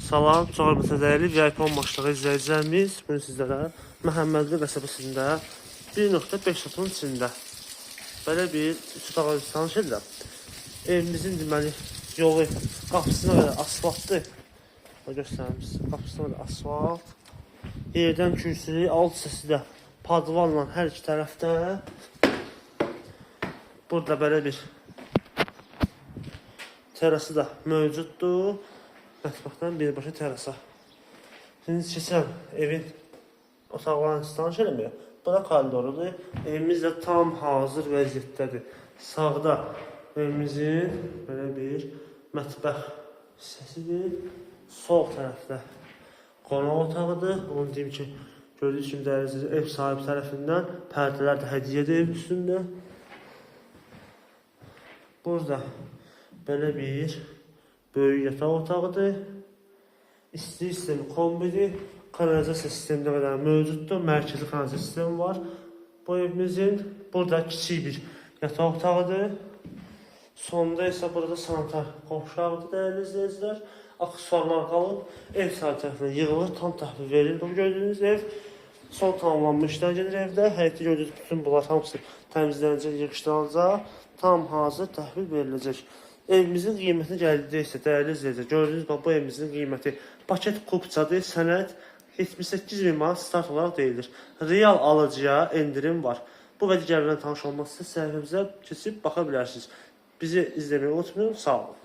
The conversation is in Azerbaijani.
Salam, çox hörmətli dəyərli VIP maçları izləyicilərimiz. Bugün sizlərə Məhəmmədli qəsəbəsində 1.5 sotun içində belə bir üç otaqlı tanış edirəm. Evimizin deməli yolu qapısına qədər asfaltdır. Göstərim sizə, qapısına qədər asfalt. Yerdən kürsülü, alt səsi də padvanla hər iki tərəfdə. Burada belə bir terası da mövcuddur. Mətbəxdən birbaşa terasa. Şimdi keçəm evin otaqlarını tanış eləməyə. Bura koridorudur. Evimiz də tam hazır vəziyyətdədir. Sağda evimizin belə bir mətbəx hissəsidir. Sol tərəfdə qonaq otağıdır. Onu deyim ki, gördüyünüz kimi dəyərli ev sahibi tərəfindən pərdələr də hədiyyədir ev üstündə. Burada belə bir böyük yataq otağıdır. İsti sistemi kombidir. Kanalizasiya sistemi də qədər mövcuddur. Mərkəzi kanalizasiya sistemi var. Bu evimizin burada kiçik bir yataq otağıdır. Sonda isə burada sanitar qovşağıdır dəyərli izləyicilər. Aksesuarlar qalıb. Ev sahibi tərəfindən yığılır. Tam təhvil verilir. Bu gördüyünüz ev son tamamlanmış işlər gedir evdə. Həyətdə gördüyünüz bütün bunlar hamısı təmizlənəcək, yığışdırılacaq. Tam hazır təhvil veriləcək. Evimizin qiyməti gəldiyi isə dəyərli izləyicilər, gördüyünüz bu evimizin qiyməti paket kupçadır, sənəd 78.000 manat start olaraq deyilir. Real alıcıya endirim var. Bu və digərlərlə tanış olmaq istəyirsə səhifəmizə keçib baxa bilərsiniz. Bizi izləməyi unutmayın, sağ olun.